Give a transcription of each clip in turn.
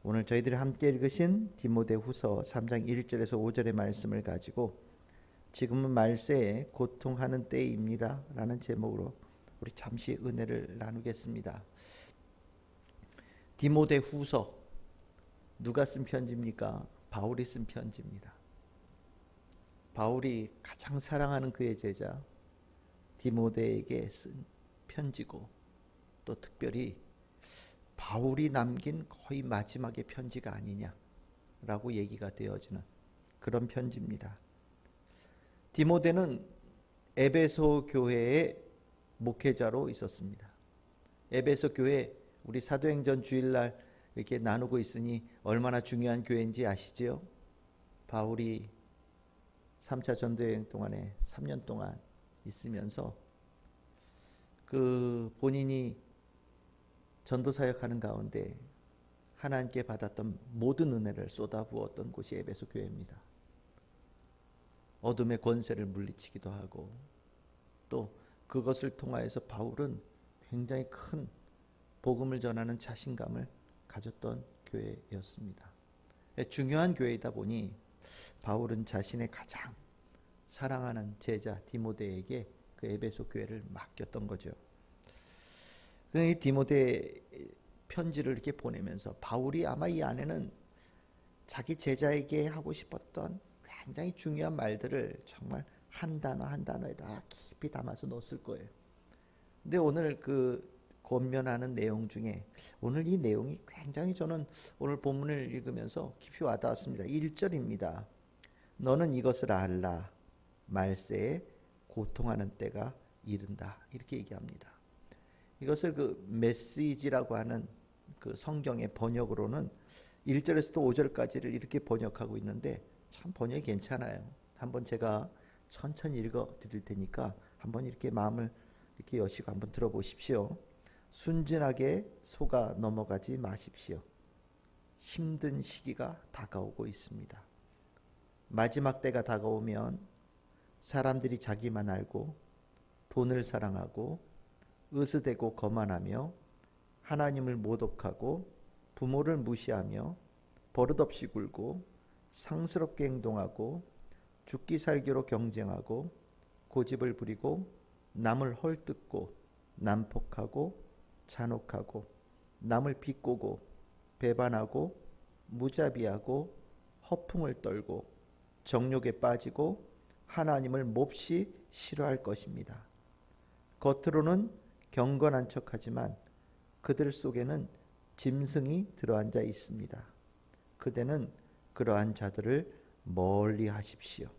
오늘 저희들이 함께 읽으신 디모데후서 3장 1절에서 5절의 말씀을 가지고 지금은 말세에 고통하는 때입니다 라는 제목으로 우리 잠시 은혜를 나누겠습니다. 디모데후서 누가 쓴 편지입니까? 바울이 쓴 편지입니다. 바울이 가장 사랑하는 그의 제자 디모데에게 쓴 편지고, 또 특별히 바울이 남긴 거의 마지막의 편지가 아니냐라고 얘기가 되어지는 그런 편지입니다. 디모데는 에베소 교회의 목회자로 있었습니다. 에베소 교회, 우리 사도행전 주일날 이렇게 나누고 있으니 얼마나 중요한 교회인지 아시죠? 바울이 3차 전도여행 동안에 3년 동안 있으면서 그 본인이 전도 사역하는 가운데 하나님께 받았던 모든 은혜를 쏟아부었던 곳이 에베소 교회입니다. 어둠의 권세를 물리치기도 하고, 또 그것을 통하여서 바울은 굉장히 큰 복음을 전하는 자신감을 가졌던 교회였습니다. 중요한 교회이다 보니 바울은 자신의 가장 사랑하는 제자 디모데에게 그 에베소 교회를 맡겼던 거죠. 이 디모데 편지를 이렇게 보내면서 바울이 아마 이 안에는 자기 제자에게 하고 싶었던 굉장히 중요한 말들을 정말 한 단어 한 단어에다 깊이 담아서 넣었을 거예요. 근데 오늘 그 권면하는 내용 중에 오늘 이 내용이 굉장히 저는 오늘 본문을 읽으면서 깊이 와닿았습니다. 1절입니다. 너는 이것을 알라. 말세에 고통하는 때가 이른다. 이렇게 얘기합니다. 이것을 그 메시지라고 하는 그 성경의 번역으로는 1절에서도 5절까지를 이렇게 번역하고 있는데 참 번역이 괜찮아요. 한번 제가 천천히 읽어 드릴 테니까 한번 이렇게 마음을 이렇게 여시고 한번 들어보십시오. 순진하게 속아 넘어가지 마십시오. 힘든 시기가 다가오고 있습니다. 마지막 때가 다가오면 사람들이 자기만 알고 돈을 사랑하고 으스대고 거만하며 하나님을 모독하고 부모를 무시하며 버릇없이 굴고 상스럽게 행동하고 죽기 살기로 경쟁하고 고집을 부리고 남을 헐뜯고 난폭하고 잔혹하고 남을 비꼬고 배반하고 무자비하고 허풍을 떨고 정욕에 빠지고 하나님을 몹시 싫어할 것입니다. 겉으로는 경건한 척하지만 그들 속에는 짐승이 들어앉아 있습니다. 그대는 그러한 자들을 멀리 하십시오.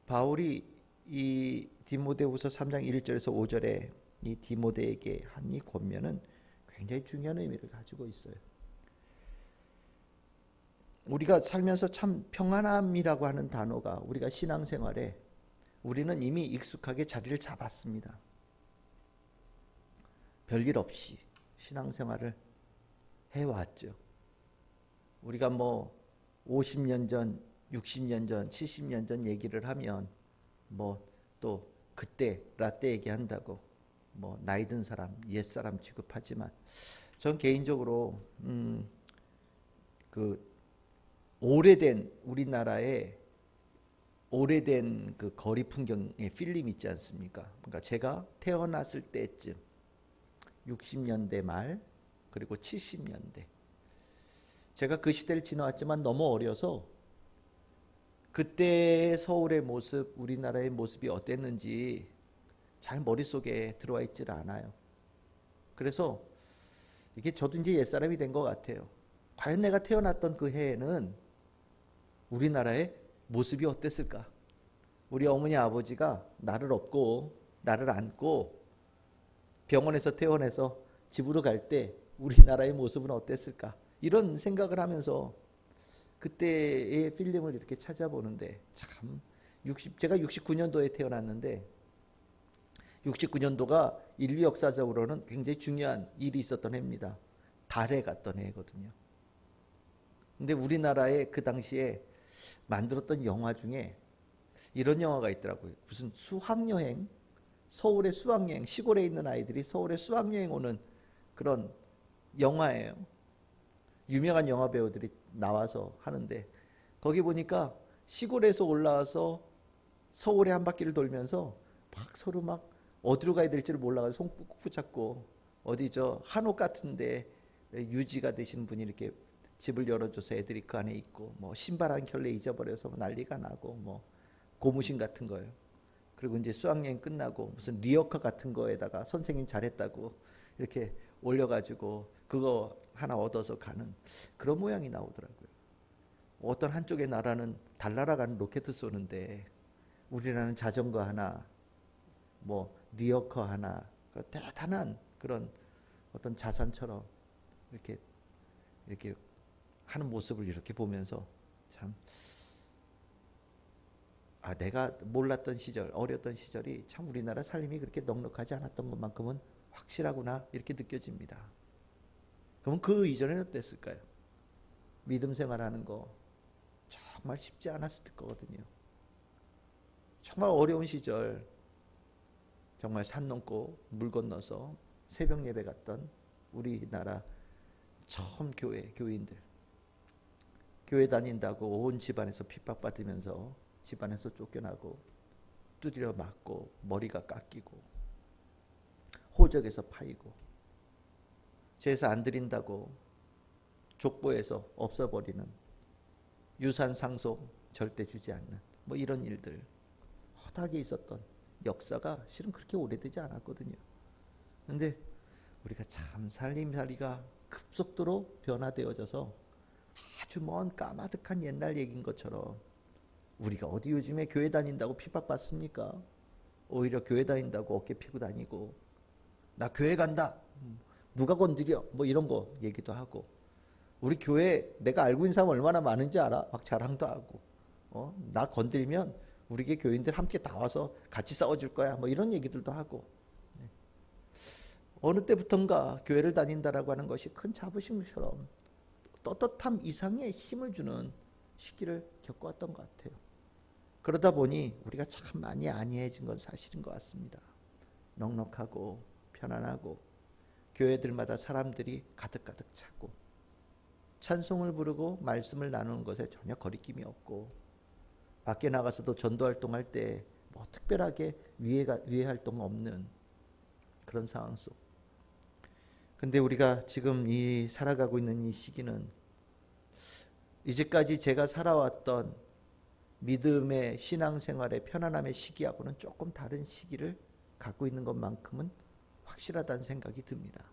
바울이 이 디모데후서 3장 1절에서 5절에 이 디모데에게 한 이 권면은 굉장히 중요한 의미를 가지고 있어요. 우리가 살면서 참 평안함이라고 하는 단어가 우리가 신앙생활에 우리는 이미 익숙하게 자리를 잡았습니다. 별일 없이 신앙생활을 해왔죠. 우리가 뭐 50년 전, 60년 전, 70년 전 얘기를 하면 뭐 또 그때 라떼 얘기한다고 뭐 나이 든 사람, 옛사람 취급하지만 전 개인적으로 그 오래된 우리나라의 오래된 그 거리 풍경의 필름 있지 않습니까? 그러니까 제가 태어났을 때쯤 60년대 말 그리고 70년대, 제가 그 시대를 지나왔지만 너무 어려서 그때의 서울의 모습, 우리나라의 모습이 어땠는지 잘 머릿속에 들어와 있질 않아요. 그래서 이게 저도 이제 옛사람이 된 것 같아요. 과연 내가 태어났던 그 해에는 우리나라의 모습이 어땠을까? 우리 어머니 아버지가 나를 업고 나를 안고 병원에서 퇴원해서 집으로 갈 때 우리나라의 모습은 어땠을까? 이런 생각을 하면서 그때의 필름을 이렇게 찾아보는데 참 제가 69년도에 태어났는데 69년도가 인류 역사적으로는 굉장히 중요한 일이 있었던 해입니다. 달에 갔던 해거든요. 근데 우리나라에 그 당시에 만들었던 영화 중에 이런 영화가 있더라고요. 무슨 수학여행, 서울의 수학여행, 시골에 있는 아이들이 서울에 수학여행 오는 그런 영화예요. 유명한 영화 배우들이 나와서 하는데 거기 보니까 시골에서 올라와서 서울에 한 바퀴를 돌면서 막 서로 막 어디로 가야 될지를 몰라가지고 손 꾹꾹 붙잡고 어디 저 한옥 같은데 유지가 되신 분이 이렇게 집을 열어줘서 애들이 그 안에 있고 뭐 신발 한 켤레 잊어버려서 난리가 나고 뭐 고무신 같은 거예요. 그리고 이제 수학여행 끝나고 무슨 리어카 같은 거에다가 선생님 잘했다고 이렇게 올려가지고 그거 하나 얻어서 가는 그런 모양이 나오더라고요. 어떤 한쪽의 나라는 달나라 가는 로켓 쏘는데 우리나라는 자전거 하나, 뭐 리어커 하나, 대단한 그런 어떤 자산처럼 이렇게 하는 모습을 이렇게 보면서 참, 내가 몰랐던 시절, 어렸던 시절이 참 우리나라 살림이 그렇게 넉넉하지 않았던 것만큼은 확실하구나 이렇게 느껴집니다. 그러면 그 이전에는 어땠을까요? 믿음 생활하는 거 정말 쉽지 않았을 거거든요. 정말 어려운 시절, 정말 산 넘고 물 건너서 새벽 예배 갔던 우리나라 처음 교인들, 교회 다닌다고 온 집안에서 핍박받으면서 집안에서 쫓겨나고 두드려 맞고 머리가 깎이고 호적에서 파이고 제사 안 드린다고 족보에서 없어버리는, 유산 상속 절대 주지 않는 뭐 이런 일들 허다하게 있었던 역사가 실은 그렇게 오래되지 않았거든요. 그런데 우리가 참 살림살이가 급속도로 변화되어져서 아주 먼 까마득한 옛날 얘기인 것처럼, 우리가 어디 요즘에 교회 다닌다고 핍박받습니까? 오히려 교회 다닌다고 어깨 피고 다니고 나 교회 간다 누가 건드려 뭐 이런 거 얘기도 하고, 우리 교회 내가 알고 있는 사람 얼마나 많은지 알아? 막 자랑도 하고 나 건드리면 우리 교인들 함께 다 와서 같이 싸워줄 거야 뭐 이런 얘기들도 하고. 어느 때부턴가 교회를 다닌다라고 하는 것이 큰 자부심처럼 떳떳함 이상의 힘을 주는 시기를 겪어왔던 것 같아요. 그러다 보니 우리가 참 많이 안이해진 건 사실인 것 같습니다. 넉넉하고 편안하고 교회들마다 사람들이 가득가득 차고 찬송을 부르고 말씀을 나누는 것에 전혀 거리낌이 없고, 밖에 나가서도 전도활동할 때 뭐 특별하게 위해 활동 없는 그런 상황 속. 근데 우리가 지금 이 살아가고 있는 이 시기는 이제까지 제가 살아왔던 믿음의 신앙생활의 편안함의 시기하고는 조금 다른 시기를 갖고 있는 것만큼은 확실하다는 생각이 듭니다.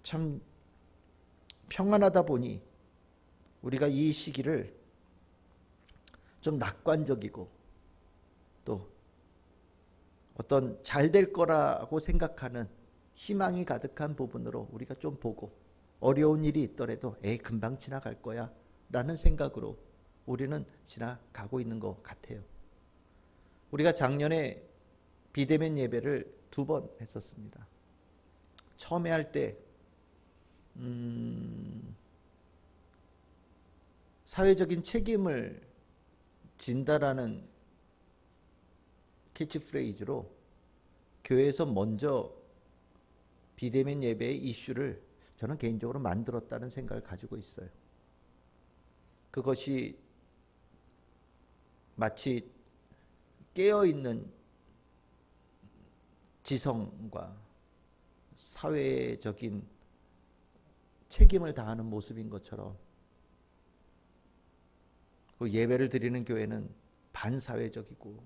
참 평안하다 보니 우리가 이 시기를 좀 낙관적이고 또 어떤 잘 될 거라고 생각하는 희망이 가득한 부분으로 우리가 좀 보고, 어려운 일이 있더라도 금방 지나갈 거야 라는 생각으로 우리는 지나가고 있는 것 같아요. 우리가 작년에 비대면 예배를 2번 했었습니다. 처음에 할 때 사회적인 책임을 진다라는 캐치프레이즈로 교회에서 먼저 비대면 예배의 이슈를 저는 개인적으로 만들었다는 생각을 가지고 있어요. 그것이 마치 깨어있는 지성과 사회적인 책임을 다하는 모습인 것처럼, 그 예배를 드리는 교회는 반사회적이고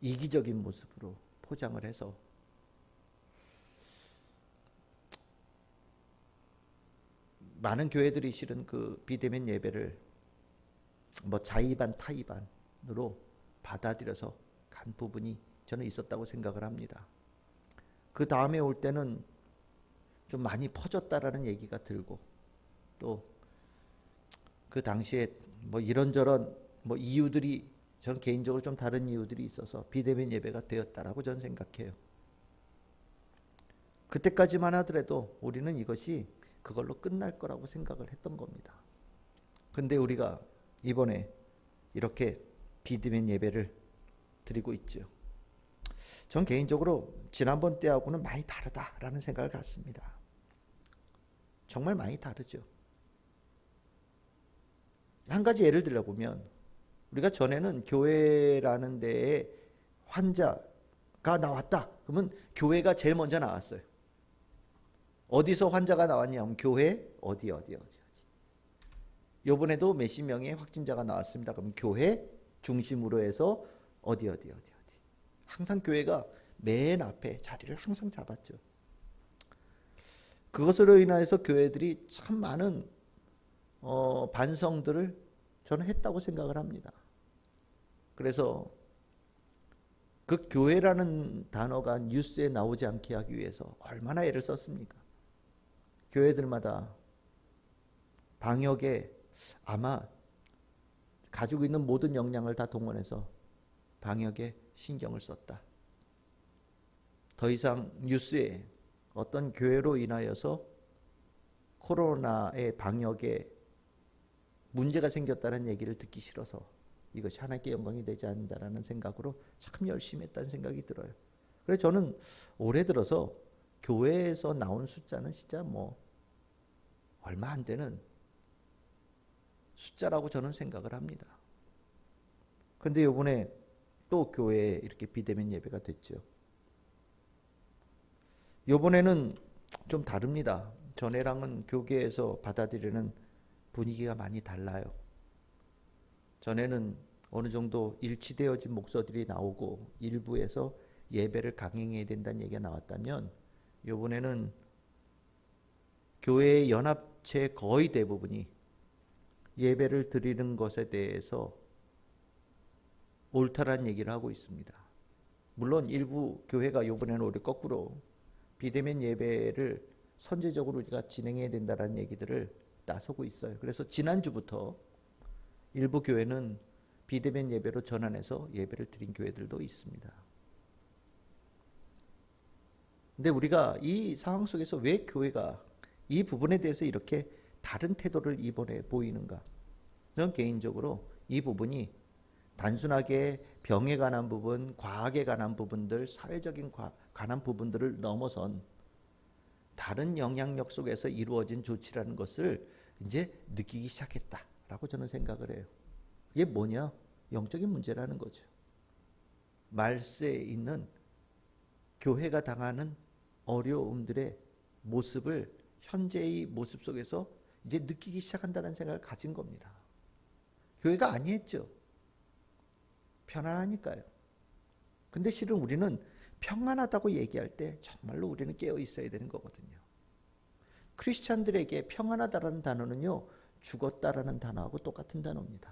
이기적인 모습으로 포장을 해서 많은 교회들이 실은 그 비대면 예배를 뭐 자의반 타의반으로 받아들여서 간 부분이 저는 있었다고 생각을 합니다. 그 다음에 올 때는 좀 많이 퍼졌다라는 얘기가 들고, 또 그 당시에 뭐 이런저런 뭐 이유들이, 저는 개인적으로 좀 다른 이유들이 있어서 비대면 예배가 되었다라고 저는 생각해요. 그때까지만 하더라도 우리는 이것이 그걸로 끝날 거라고 생각을 했던 겁니다. 근데 우리가 이번에 이렇게 비대면 예배를 드리고 있죠. 전 개인적으로 지난번 때하고는 많이 다르다라는 생각을 갖습니다. 정말 많이 다르죠. 한 가지 예를 들어보면 우리가 전에는 교회라는 데에 환자가 나왔다. 그러면 교회가 제일 먼저 나왔어요. 어디서 환자가 나왔냐? 교회 어디. 요번에도 몇십 명의 확진자가 나왔습니다. 그럼 교회 중심으로 해서 어디. 항상 교회가 맨 앞에 자리를 항상 잡았죠. 그것으로 인하여서 교회들이 참 많은 반성들을 저는 했다고 생각을 합니다. 그래서 그 교회라는 단어가 뉴스에 나오지 않게 하기 위해서 얼마나 애를 썼습니까? 교회들마다 방역에 아마 가지고 있는 모든 역량을 다 동원해서 방역에 신경을 썼다. 더 이상 뉴스에 어떤 교회로 인하여서 코로나의 방역에 문제가 생겼다는 얘기를 듣기 싫어서 이것이 하나님께 영광이 되지 않는다라는 생각으로 참 열심히 했다는 생각이 들어요. 그래서 저는 올해 들어서 교회에서 나온 숫자는 진짜 얼마 안 되는 숫자라고 저는 생각을 합니다. 그런데 이번에 또 교회에 이렇게 비대면 예배가 됐죠. 이번에는 좀 다릅니다. 전에랑은 교계에서 받아들이는 분위기가 많이 달라요. 전에는 어느 정도 일치되어진 목소들이 나오고 일부에서 예배를 강행해야 된다는 얘기가 나왔다면 이번에는 교회의 연합체 거의 대부분이 예배를 드리는 것에 대해서 옳다라는 얘기를 하고 있습니다. 물론 일부 교회가 이번에는 오히려 거꾸로 비대면 예배를 선제적으로 우리가 진행해야 된다는 얘기들을 나서고 있어요. 그래서 지난주부터 일부 교회는 비대면 예배로 전환해서 예배를 드린 교회들도 있습니다. 근데 우리가 이 상황 속에서 왜 교회가 이 부분에 대해서 이렇게 다른 태도를 이번에 보이는가? 저는 개인적으로 이 부분이 단순하게 병에 관한 부분, 과학에 관한 부분들, 사회적인 관한 부분들을 넘어선 다른 영향력 속에서 이루어진 조치라는 것을 이제 느끼기 시작했다라고 저는 생각을 해요. 이게 뭐냐? 영적인 문제라는 거죠. 말세에 있는 교회가 당하는 어려움들의 모습을 현재의 모습 속에서 이제 느끼기 시작한다는 생각을 가진 겁니다. 교회가 아니했죠. 편안하니까요. 근데 실은 우리는 평안하다고 얘기할 때 정말로 우리는 깨어 있어야 되는 거거든요. 크리스찬들에게 평안하다라는 단어는요, 죽었다라는 단어하고 똑같은 단어입니다.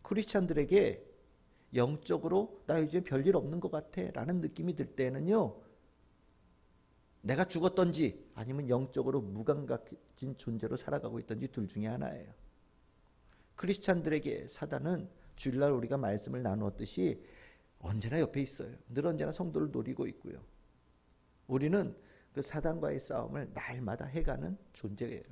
크리스찬들에게 영적으로 나 요즘 별일 없는 것 같아 라는 느낌이 들 때는요, 내가 죽었던지 아니면 영적으로 무감각진 존재로 살아가고 있던지 둘 중에 하나예요. 크리스찬들에게 사단은 주일날 우리가 말씀을 나누었듯이 언제나 옆에 있어요. 늘 언제나 성도를 노리고 있고요. 우리는 그 사단과의 싸움을 날마다 해가는 존재예요.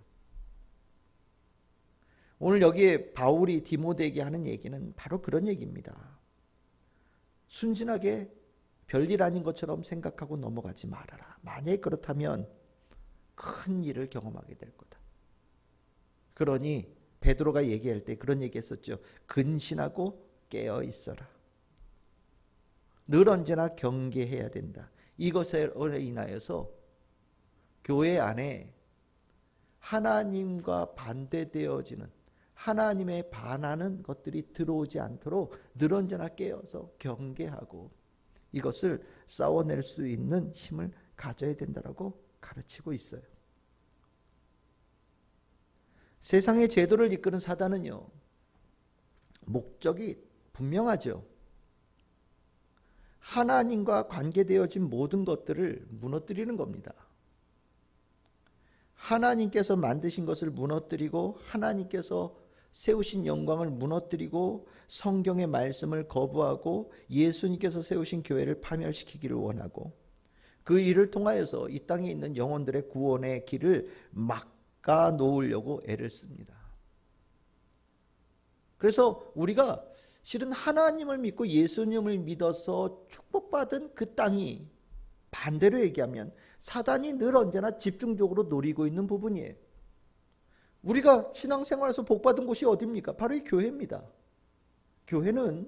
오늘 여기에 바울이 디모데에게 하는 얘기는 바로 그런 얘기입니다. 순진하게 별일 아닌 것처럼 생각하고 넘어가지 말아라. 만약에 그렇다면 큰 일을 경험하게 될 거다. 그러니 베드로가 얘기할 때 그런 얘기했었죠. 근신하고 깨어 있어라. 늘 언제나 경계해야 된다. 이것에 인하여서 교회 안에 하나님과 반대되어지는, 하나님에 반하는 것들이 들어오지 않도록 늘 언제나 깨어서 경계하고 이것을 싸워낼 수 있는 힘을 가져야 된다라고 가르치고 있어요. 세상의 제도를 이끄는 사단은요, 목적이 분명하죠. 하나님과 관계되어진 모든 것들을 무너뜨리는 겁니다. 하나님께서 만드신 것을 무너뜨리고 하나님께서 세우신 영광을 무너뜨리고 성경의 말씀을 거부하고 예수님께서 세우신 교회를 파멸시키기를 원하고 그 일을 통하여서 이 땅에 있는 영혼들의 구원의 길을 막아 놓으려고 애를 씁니다. 그래서 우리가 실은 하나님을 믿고 예수님을 믿어서 축복받은 그 땅이 반대로 얘기하면 사단이 늘 언제나 집중적으로 노리고 있는 부분이에요. 우리가 신앙생활에서 복받은 곳이 어디입니까? 바로 이 교회입니다. 교회는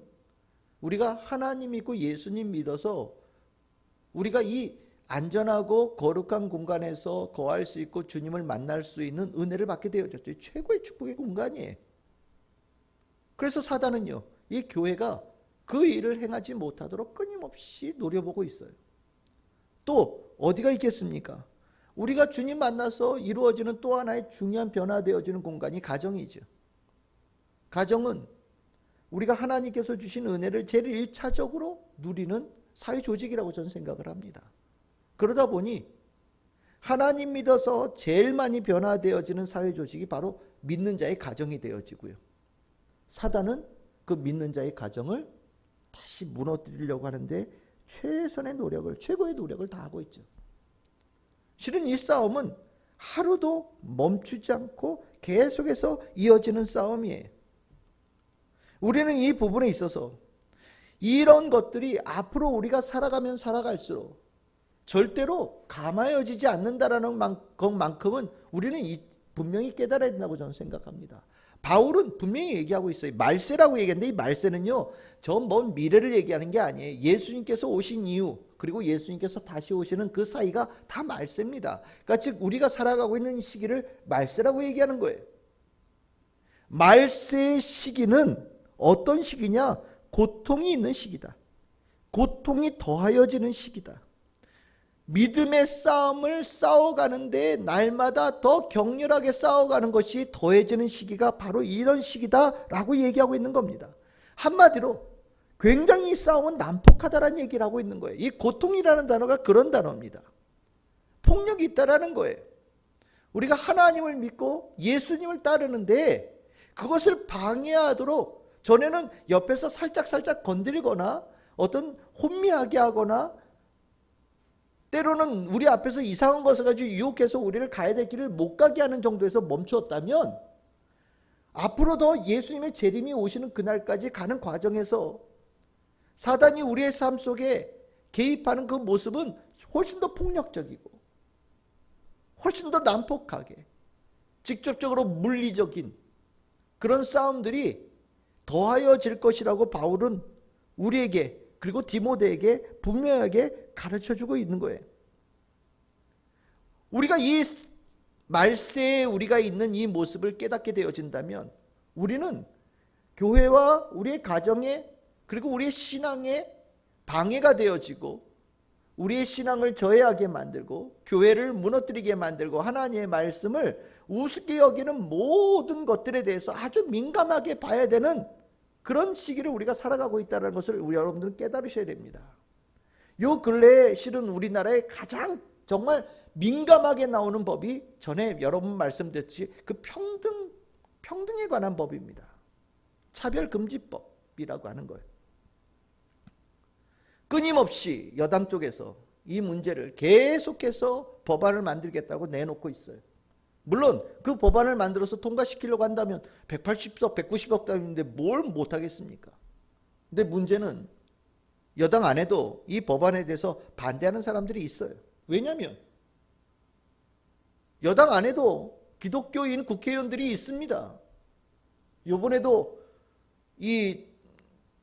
우리가 하나님 믿고 예수님 믿어서 우리가 이 안전하고 거룩한 공간에서 거할 수 있고 주님을 만날 수 있는 은혜를 받게 되어졌죠. 최고의 축복의 공간이에요. 그래서 사단은요, 이 교회가 그 일을 행하지 못하도록 끊임없이 노려보고 있어요. 또 어디가 있겠습니까? 우리가 주님 만나서 이루어지는 또 하나의 중요한 변화되어지는 공간이 가정이죠. 가정은 우리가 하나님께서 주신 은혜를 제일 1차적으로 누리는 사회 조직이라고 저는 생각을 합니다. 그러다 보니 하나님 믿어서 제일 많이 변화되어지는 사회 조직이 바로 믿는 자의 가정이 되어지고요. 사단은 그 믿는 자의 가정을 다시 무너뜨리려고 하는데 최선의 노력을, 최고의 노력을 다하고 있죠. 실은 이 싸움은 하루도 멈추지 않고 계속해서 이어지는 싸움이에요. 우리는 이 부분에 있어서 이런 것들이 앞으로 우리가 살아가면 살아갈수록 절대로 감아여지지 않는다라는 것만큼은 우리는 분명히 깨달아야 된다고 저는 생각합니다. 바울은 분명히 얘기하고 있어요. 말세라고 얘기하는데 이 말세는요, 저 먼 미래를 얘기하는 게 아니에요. 예수님께서 오신 이후, 그리고 예수님께서 다시 오시는 그 사이가 다 말세입니다. 그러니까 즉 우리가 살아가고 있는 이 시기를 말세라고 얘기하는 거예요. 말세의 시기는 어떤 시기냐? 고통이 있는 시기다. 고통이 더하여지는 시기다. 믿음의 싸움을 싸워가는데 날마다 더 격렬하게 싸워가는 것이 더해지는 시기가 바로 이런 시기다라고 얘기하고 있는 겁니다. 한마디로 굉장히 이 싸움은 난폭하다라는 얘기를 하고 있는 거예요. 이 고통이라는 단어가 그런 단어입니다. 폭력이 있다라는 거예요. 우리가 하나님을 믿고 예수님을 따르는데 그것을 방해하도록 전에는 옆에서 살짝 건드리거나 어떤 혼미하게 하거나 때로는 우리 앞에서 이상한 것을 가지고 유혹해서 우리를 가야 될 길을 못 가게 하는 정도에서 멈추었다면 앞으로 더 예수님의 재림이 오시는 그날까지 가는 과정에서 사단이 우리의 삶 속에 개입하는 그 모습은 훨씬 더 폭력적이고 훨씬 더 난폭하게 직접적으로 물리적인 그런 싸움들이 더하여질 것이라고 바울은 우리에게 그리고 디모데에게 분명하게 가르쳐주고 있는 거예요. 우리가 이 말세에 우리가 있는 이 모습을 깨닫게 되어진다면 우리는 교회와 우리의 가정에 그리고 우리의 신앙에 방해가 되어지고 우리의 신앙을 저해하게 만들고 교회를 무너뜨리게 만들고 하나님의 말씀을 우습게 여기는 모든 것들에 대해서 아주 민감하게 봐야 되는 그런 시기를 우리가 살아가고 있다는 것을 우리 여러분들은 깨달으셔야 됩니다. 요 근래에 실은 우리나라에 가장 정말 민감하게 나오는 법이 전에 여러분 말씀드렸듯이 그 평등에 관한 법입니다. 차별금지법이라고 하는 거예요. 끊임없이 여당 쪽에서 이 문제를 계속해서 법안을 만들겠다고 내놓고 있어요. 물론 그 법안을 만들어서 통과시키려고 한다면 180석, 190석 답인데 뭘 못하겠습니까? 근데 문제는 여당 안에도 이 법안에 대해서 반대하는 사람들이 있어요. 왜냐하면 여당 안에도 기독교인 국회의원들이 있습니다. 이번에도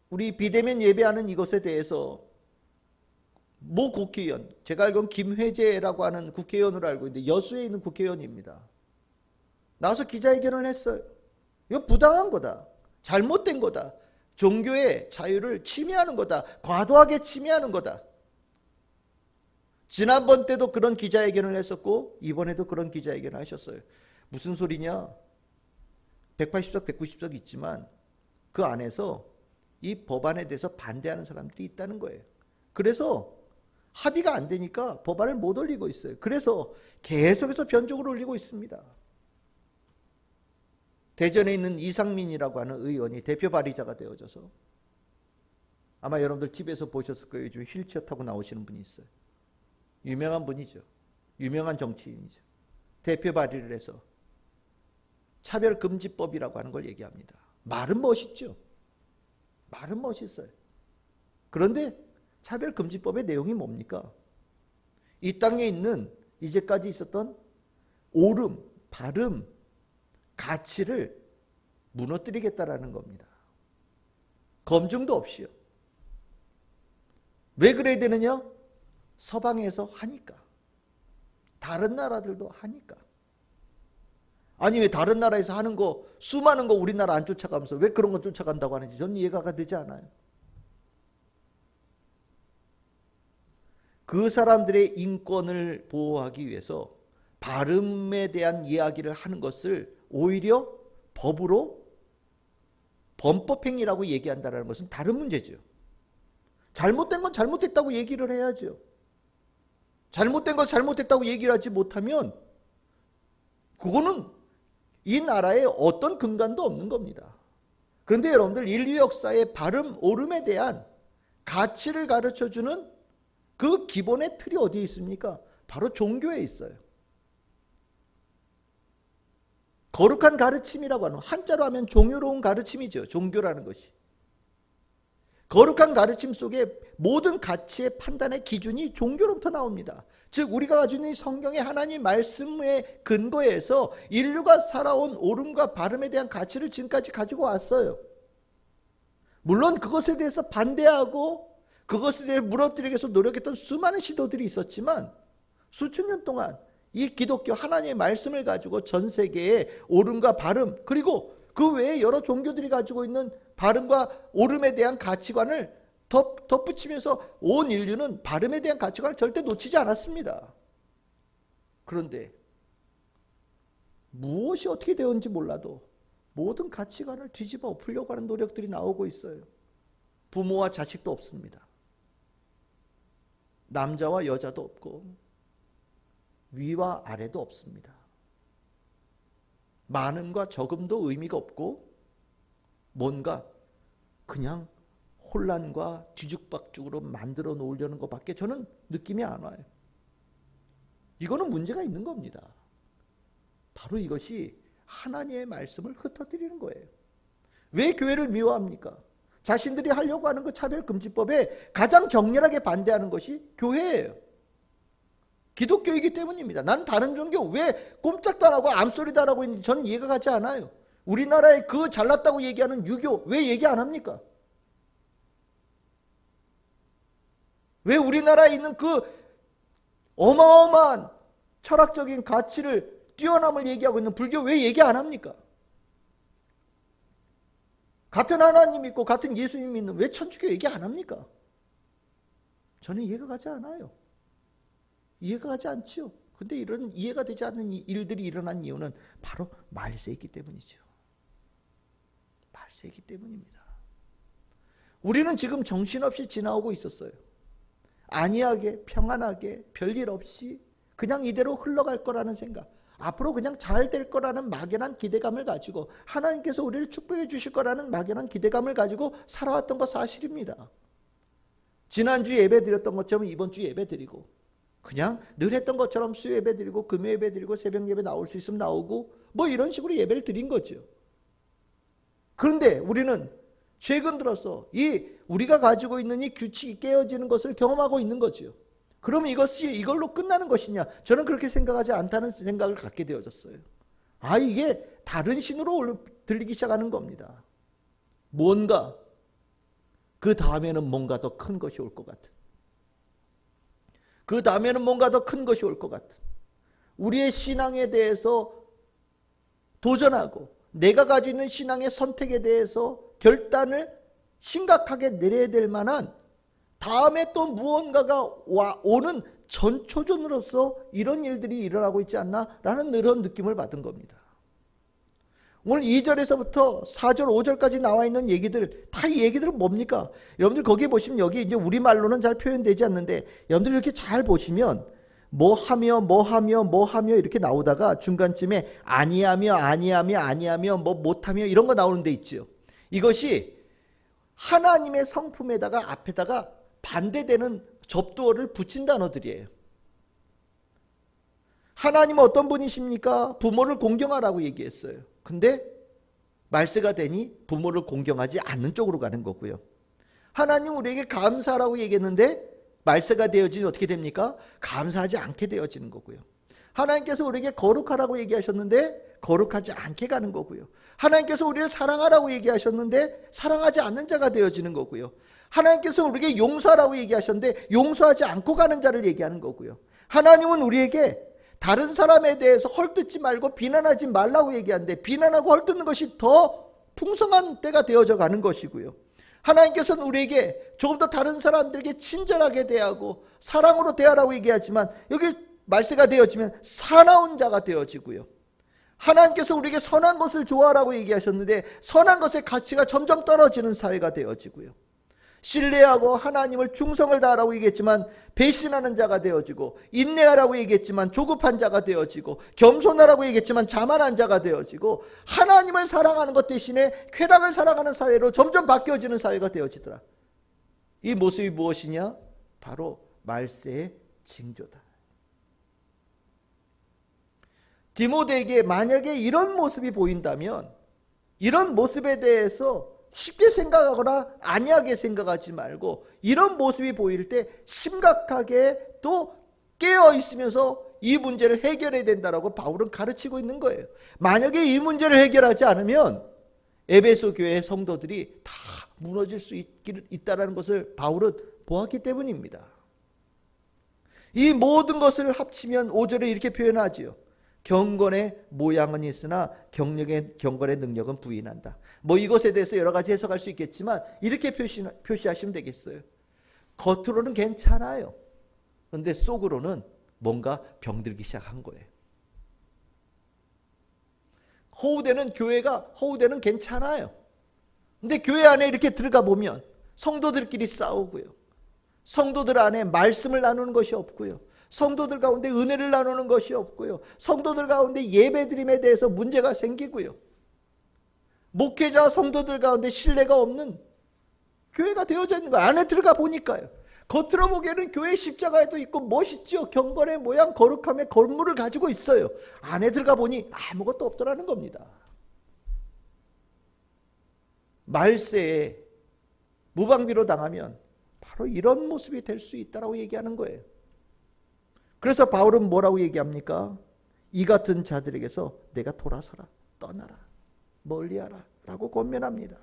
우리 비대면 예배하는 이것에 대해서 모 국회의원, 제가 알기로는 김회재라고 하는 국회의원으로 알고 있는데 여수에 있는 국회의원입니다. 나와서 기자회견을 했어요. 이거 부당한 거다. 잘못된 거다. 종교의 자유를 침해하는 거다. 과도하게 침해하는 거다. 지난번 때도 그런 기자회견을 했었고 이번에도 그런 기자회견을 하셨어요. 무슨 소리냐? 180석, 190석 있지만 그 안에서 이 법안에 대해서 반대하는 사람들이 있다는 거예요. 그래서 합의가 안 되니까 법안을 못 올리고 있어요. 그래서 계속해서 변종을 올리고 있습니다. 대전에 있는 이상민이라고 하는 의원이 대표 발의자가 되어져서 아마 여러분들 TV에서 보셨을 거예요. 요즘 휠체어 타고 나오시는 분이 있어요. 유명한 분이죠. 유명한 정치인이죠. 대표 발의를 해서 차별금지법이라고 하는 걸 얘기합니다. 말은 멋있죠. 말은 멋있어요. 그런데 차별금지법의 내용이 뭡니까? 이 땅에 있는 이제까지 있었던 옳음, 바름, 가치를 무너뜨리겠다라는 겁니다. 검증도 없이요. 왜 그래야 되느냐? 서방에서 하니까. 다른 나라들도 하니까. 아니 왜 다른 나라에서 하는 거 수많은 거 우리나라 안 쫓아가면서 왜 그런 거 쫓아간다고 하는지 저는 이해가 되지 않아요. 그 사람들의 인권을 보호하기 위해서 발음에 대한 이야기를 하는 것을 오히려 법으로 범법행위라고 얘기한다는 것은 다른 문제죠. 잘못된 건 잘못됐다고 얘기를 해야죠. 잘못된 건 잘못됐다고 얘기를 하지 못하면 그거는 이 나라에 어떤 근간도 없는 겁니다. 그런데 여러분들 인류 역사의 발음, 옳음에 대한 가치를 가르쳐주는 그 기본의 틀이 어디에 있습니까? 바로 종교에 있어요. 거룩한 가르침이라고 하는, 한자로 하면 종교로운 가르침이죠. 종교라는 것이. 거룩한 가르침 속에 모든 가치의 판단의 기준이 종교로부터 나옵니다. 즉 우리가 가지고 있는 성경의 하나님 말씀의 근거에서 인류가 살아온 옳음과 바름에 대한 가치를 지금까지 가지고 왔어요. 물론 그것에 대해서 반대하고 그것에 대해 무너뜨리기 위해서 노력했던 수많은 시도들이 있었지만 수천 년 동안 이 기독교 하나님의 말씀을 가지고 전 세계의 옳음과 바름, 그리고 그 외에 여러 종교들이 가지고 있는 바름과 옳음에 대한 가치관을 덧붙이면서 온 인류는 바름에 대한 가치관을 절대 놓치지 않았습니다. 그런데 무엇이 어떻게 되었는지 몰라도 모든 가치관을 뒤집어 엎으려고 하는 노력들이 나오고 있어요. 부모와 자식도 없습니다. 남자와 여자도 없고 위와 아래도 없습니다. 많음과 적음도 의미가 없고 뭔가 그냥 혼란과 뒤죽박죽으로 만들어 놓으려는 것밖에 저는 느낌이 안 와요. 이거는 문제가 있는 겁니다. 바로 이것이 하나님의 말씀을 흩어뜨리는 거예요. 왜 교회를 미워합니까? 자신들이 하려고 하는 그 차별금지법에 가장 격렬하게 반대하는 것이 교회예요. 기독교이기 때문입니다. 난 다른 종교 왜 꼼짝도 안 하고 암소리도 안 하고 있는지 저는 이해가 가지 않아요. 우리나라에 그 잘났다고 얘기하는 유교 왜 얘기 안 합니까? 왜 우리나라에 있는 그 어마어마한 철학적인 가치를 뛰어남을 얘기하고 있는 불교 왜 얘기 안 합니까? 같은 하나님 믿고 같은 예수님 믿는 왜 천주교 얘기 안 합니까? 저는 이해가 가지 않아요. 이해가 가지 않죠. 근데 이런 이해가 되지 않는 일들이 일어난 이유는 바로 말세이기 때문이죠. 말세이기 때문입니다. 우리는 지금 정신없이 지나오고 있었어요. 안이하게 평안하게 별일 없이 그냥 이대로 흘러갈 거라는 생각, 앞으로 그냥 잘 될 거라는 막연한 기대감을 가지고 하나님께서 우리를 축복해 주실 거라는 막연한 기대감을 가지고 살아왔던 거 사실입니다. 지난주 예배 드렸던 것처럼 이번 주 예배 드리고 그냥 늘 했던 것처럼 수요 예배 드리고 금요 예배 드리고 새벽 예배 나올 수 있으면 나오고 뭐 이런 식으로 예배를 드린 거죠. 그런데 우리는 최근 들어서 우리가 가지고 있는 이 규칙이 깨어지는 것을 경험하고 있는 거죠. 그러면 이것이 이걸로 끝나는 것이냐? 저는 그렇게 생각하지 않다는 생각을 갖게 되어졌어요. 이게 다른 신으로 들리기 시작하는 겁니다. 뭔가 그 다음에는 뭔가 더 큰 것이 올 것 같은, 그 다음에는 뭔가 더 큰 것이 올 것 같은, 우리의 신앙에 대해서 도전하고 내가 가지고 있는 신앙의 선택에 대해서 결단을 심각하게 내려야 될 만한 다음에 또 무언가가 오는 전초전으로서 이런 일들이 일어나고 있지 않나라는 그런 느낌을 받은 겁니다. 오늘 2절에서부터 4절, 5절까지 나와 있는 얘기들, 다 이 얘기들은 뭡니까? 여러분들 거기에 보시면 여기 이제 우리말로는 잘 표현되지 않는데 여러분들 이렇게 잘 보시면 뭐 하며 이렇게 나오다가 중간쯤에 아니하며 뭐 못하며 이런 거 나오는 데 있죠. 이것이 하나님의 성품에다가 앞에다가 반대되는 접두어를 붙인 단어들이에요. 하나님은 어떤 분이십니까? 부모를 공경하라고 얘기했어요. 근데 말세가 되니 부모를 공경하지 않는 쪽으로 가는 거고요. 하나님 우리에게 감사하라고 얘기했는데 말세가 되어지니 어떻게 됩니까? 감사하지 않게 되어지는 거고요. 하나님께서 우리에게 거룩하라고 얘기하셨는데 거룩하지 않게 가는 거고요. 하나님께서 우리를 사랑하라고 얘기하셨는데 사랑하지 않는 자가 되어지는 거고요. 하나님께서 우리에게 용서하라고 얘기하셨는데 용서하지 않고 가는 자를 얘기하는 거고요. 하나님은 우리에게 다른 사람에 대해서 헐뜯지 말고 비난하지 말라고 얘기하는데 비난하고 헐뜯는 것이 더 풍성한 때가 되어져 가는 것이고요. 하나님께서는 우리에게 조금 더 다른 사람들에게 친절하게 대하고 사랑으로 대하라고 얘기하지만 여기 말세가 되어지면 사나운 자가 되어지고요. 하나님께서 우리에게 선한 것을 좋아하라고 얘기하셨는데 선한 것의 가치가 점점 떨어지는 사회가 되어지고요. 신뢰하고 하나님을 충성을 다하라고 얘기했지만 배신하는 자가 되어지고, 인내하라고 얘기했지만 조급한 자가 되어지고, 겸손하라고 얘기했지만 자만한 자가 되어지고, 하나님을 사랑하는 것 대신에 쾌락을 사랑하는 사회로 점점 바뀌어지는 사회가 되어지더라. 이 모습이 무엇이냐? 바로 말세의 징조다. 디모데에게 만약에 이런 모습이 보인다면 이런 모습에 대해서 쉽게 생각하거나 안이하게 생각하지 말고 이런 모습이 보일 때 심각하게 또 깨어 있으면서 이 문제를 해결해야 된다라고 바울은 가르치고 있는 거예요. 만약에 이 문제를 해결하지 않으면 에베소 교회의 성도들이 다 무너질 수 있다는 것을 바울은 보았기 때문입니다. 이 모든 것을 합치면 5절에 이렇게 표현하지요. 경건의 모양은 있으나 경건의 능력은 부인한다. 뭐 이것에 대해서 여러 가지 해석할 수 있겠지만 이렇게 표시하시면 되겠어요. 겉으로는 괜찮아요. 그런데 속으로는 뭔가 병들기 시작한 거예요. 허우대는 괜찮아요. 근데 교회 안에 이렇게 들어가 보면 성도들끼리 싸우고요. 성도들 안에 말씀을 나누는 것이 없고요. 성도들 가운데 은혜를 나누는 것이 없고요. 성도들 가운데 예배드림에 대해서 문제가 생기고요. 목회자 성도들 가운데 신뢰가 없는 교회가 되어져 있는 거예요. 안에 들어가 보니까요. 겉으로 보기에는 교회 십자가에도 있고 멋있죠. 경건의 모양, 거룩함의 건물을 가지고 있어요. 안에 들어가 보니 아무것도 없더라는 겁니다. 말세에 무방비로 당하면 바로 이런 모습이 될 수 있다고 얘기하는 거예요. 그래서 바울은 뭐라고 얘기합니까? 이 같은 자들에게서 내가 돌아서라, 떠나라, 멀리하라 라고 권면합니다.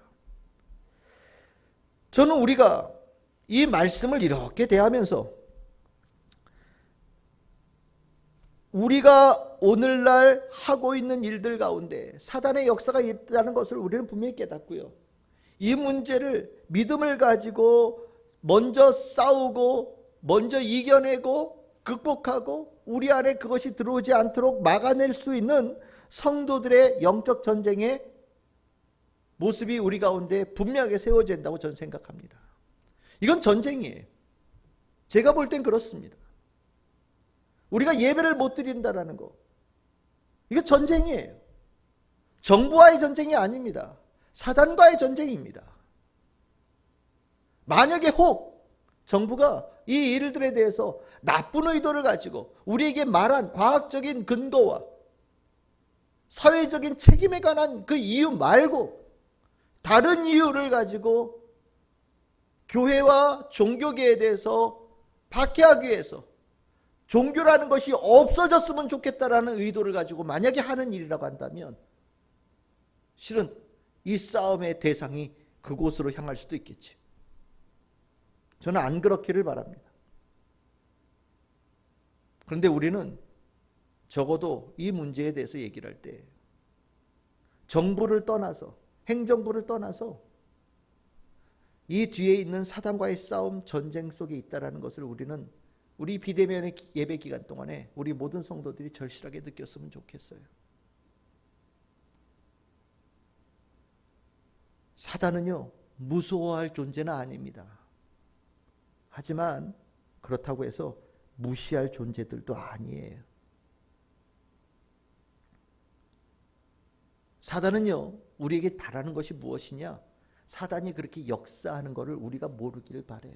저는 우리가 이 말씀을 이렇게 대하면서 우리가 오늘날 하고 있는 일들 가운데 사단의 역사가 있다는 것을 우리는 분명히 깨닫고요. 이 문제를 믿음을 가지고 먼저 싸우고 먼저 이겨내고 극복하고 우리 안에 그것이 들어오지 않도록 막아낼 수 있는 성도들의 영적 전쟁의 모습이 우리 가운데 분명하게 세워져야 된다고 저는 생각합니다. 이건 전쟁이에요. 제가 볼 땐 그렇습니다. 우리가 예배를 못 드린다는 거, 이거 전쟁이에요. 정부와의 전쟁이 아닙니다. 사단과의 전쟁입니다. 만약에 혹 정부가 이 일들에 대해서 나쁜 의도를 가지고 우리에게 말한 과학적인 근거와 사회적인 책임에 관한 그 이유 말고 다른 이유를 가지고 교회와 종교계에 대해서 박해하기 위해서 종교라는 것이 없어졌으면 좋겠다라는 의도를 가지고 만약에 하는 일이라고 한다면 실은 이 싸움의 대상이 그곳으로 향할 수도 있겠지. 저는 안 그렇기를 바랍니다. 그런데 우리는 적어도 이 문제에 대해서 얘기를 할 때 정부를 떠나서, 행정부를 떠나서 이 뒤에 있는 사단과의 싸움, 전쟁 속에 있다는 것을 우리는 우리 비대면의 예배 기간 동안에 우리 모든 성도들이 절실하게 느꼈으면 좋겠어요. 사단은요, 무서워할 존재는 아닙니다. 하지만 그렇다고 해서 무시할 존재들도 아니에요. 사단은요, 우리에게 바라는 것이 무엇이냐? 사단이 그렇게 역사하는 것을 우리가 모르기를 바라요.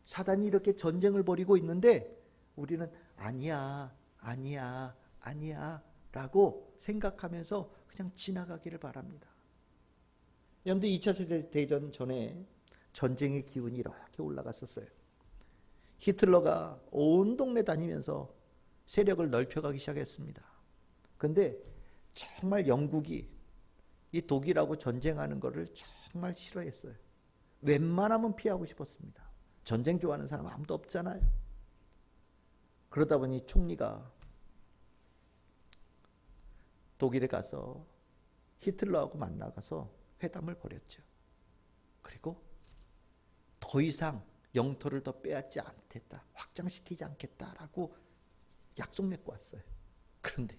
사단이 이렇게 전쟁을 벌이고 있는데 우리는 아니야, 아니야, 아니야 라고 생각하면서 그냥 지나가기를 바랍니다. 여러분들 2차 세계대전 전에 전쟁의 기운이 이렇게 올라갔었어요. 히틀러가 온 동네 다니면서 세력을 넓혀가기 시작했습니다. 근데 정말 영국이 이 독일하고 전쟁하는 것을 정말 싫어했어요. 웬만하면 피하고 싶었습니다. 전쟁 좋아하는 사람 아무도 없잖아요. 그러다 보니 총리가 독일에 가서 히틀러하고 만나가서 회담을 벌였죠. 그리고 더 이상 영토를 더 빼앗지 않겠다, 확장시키지 않겠다라고 약속 맺고 왔어요. 그런데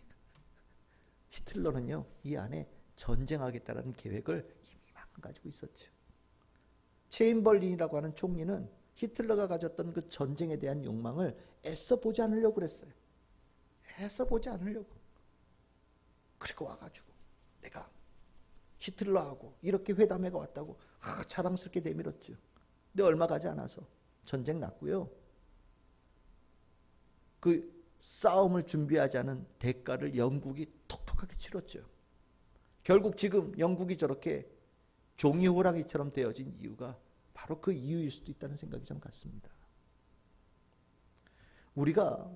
히틀러는요, 이 안에 전쟁하겠다라는 계획을 이미 막 가지고 있었죠. 체인벌린이라고 하는 총리는 히틀러가 가졌던 그 전쟁에 대한 욕망을 애써 보지 않으려고 그랬어요. 애써 보지 않으려고. 그리고 와가지고 내가 히틀러하고 이렇게 회담해 왔다고 자랑스럽게 내밀었죠. 근데 얼마 가지 않아서 전쟁 났고요. 그 싸움을 준비하지 않은 대가를 영국이 톡톡하게 치렀죠. 결국 지금 영국이 저렇게 종이 호랑이처럼 되어진 이유가 바로 그 이유일 수도 있다는 생각이 좀 같습니다. 우리가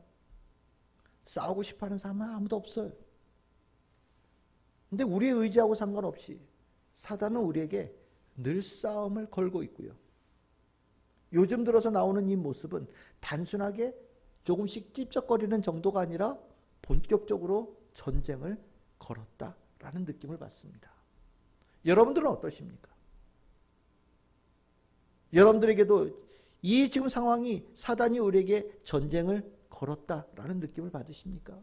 싸우고 싶어하는 사람은 아무도 없어요. 근데 우리의 의지하고 상관없이 사단은 우리에게 늘 싸움을 걸고 있고요. 요즘 들어서 나오는 이 모습은 단순하게 조금씩 찝쩍거리는 정도가 아니라 본격적으로 전쟁을 걸었다라는 느낌을 받습니다. 여러분들은 어떠십니까? 여러분들에게도 이 지금 상황이 사단이 우리에게 전쟁을 걸었다라는 느낌을 받으십니까?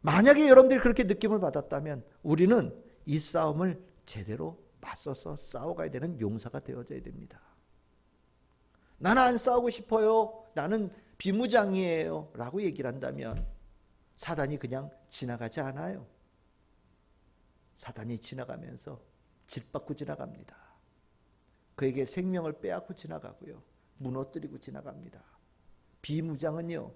만약에 여러분들이 그렇게 느낌을 받았다면 우리는 이 싸움을 제대로 맞서서 싸워가야 되는 용사가 되어져야 됩니다. 나는 안 싸우고 싶어요. 나는 비무장이에요. 라고 얘기를 한다면 사단이 그냥 지나가지 않아요. 사단이 지나가면서 짓밟고 지나갑니다. 그에게 생명을 빼앗고 지나가고요. 무너뜨리고 지나갑니다. 비무장은요,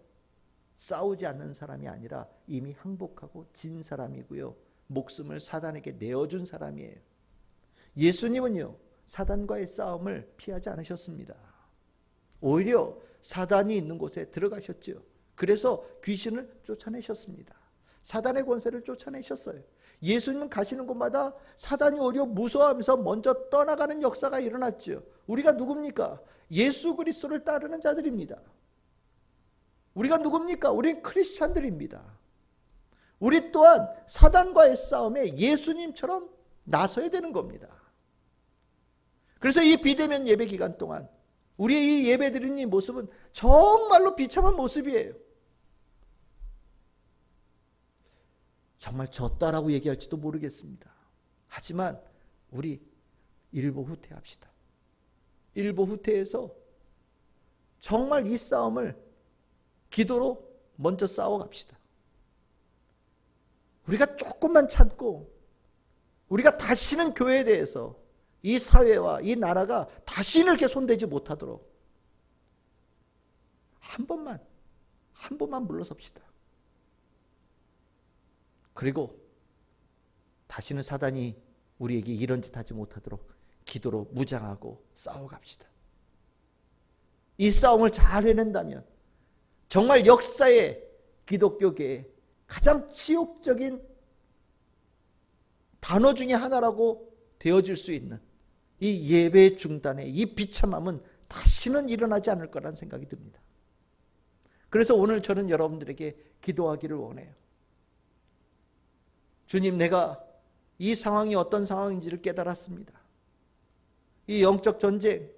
싸우지 않는 사람이 아니라 이미 항복하고 진 사람이고요. 목숨을 사단에게 내어준 사람이에요. 예수님은요, 사단과의 싸움을 피하지 않으셨습니다. 오히려 사단이 있는 곳에 들어가셨죠. 그래서 귀신을 쫓아내셨습니다. 사단의 권세를 쫓아내셨어요. 예수님은 가시는 곳마다 사단이 오히려 무서워하면서 먼저 떠나가는 역사가 일어났죠. 우리가 누굽니까? 예수 그리스도를 따르는 자들입니다. 우리가 누굽니까? 우리는 크리스찬들입니다. 우리 또한 사단과의 싸움에 예수님처럼 나서야 되는 겁니다. 그래서 이 비대면 예배 기간 동안 우리의 이 예배드리는 이 모습은 정말로 비참한 모습이에요. 정말 졌다라고 얘기할지도 모르겠습니다. 하지만 우리 일보 후퇴합시다. 일보 후퇴해서 정말 이 싸움을 기도로 먼저 싸워갑시다. 우리가 조금만 참고 우리가 다시는 교회에 대해서 이 사회와 이 나라가 다시는 이렇게 손대지 못하도록 한 번만 물러섭시다. 그리고 다시는 사단이 우리에게 이런 짓 하지 못하도록 기도로 무장하고 싸워갑시다. 이 싸움을 잘 해낸다면 정말 역사의 기독교계의 가장 치욕적인 단어 중에 하나라고 되어질 수 있는 이 예배 중단의 이 비참함은 다시는 일어나지 않을 거라는 생각이 듭니다. 그래서 오늘 저는 여러분들에게 기도하기를 원해요. 주님, 내가 이 상황이 어떤 상황인지를 깨달았습니다. 이 영적 전쟁,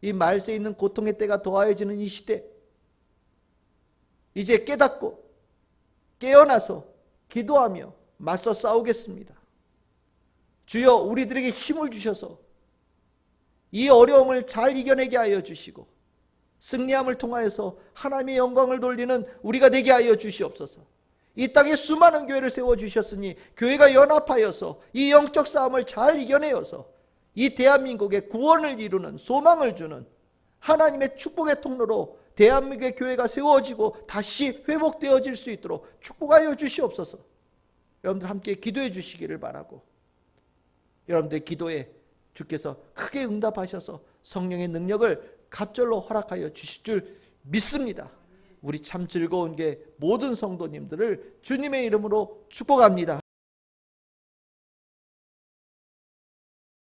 이 말세 있는 고통의 때가 더하여지는 이 시대, 이제 깨닫고 깨어나서 기도하며 맞서 싸우겠습니다. 주여, 우리들에게 힘을 주셔서 이 어려움을 잘 이겨내게 하여 주시고 승리함을 통하여서 하나님의 영광을 돌리는 우리가 되게 하여 주시옵소서. 이 땅에 수많은 교회를 세워주셨으니 교회가 연합하여서 이 영적 싸움을 잘 이겨내어서 이 대한민국의 구원을 이루는 소망을 주는 하나님의 축복의 통로로 대한민국의 교회가 세워지고 다시 회복되어질 수 있도록 축복하여 주시옵소서. 여러분들 함께 기도해 주시기를 바라고, 여러분들의 기도에 주께서 크게 응답하셔서 성령의 능력을 갑절로 허락하여 주실 줄 믿습니다. 우리 참 즐거운 게 모든 성도님들을 주님의 이름으로 축복합니다.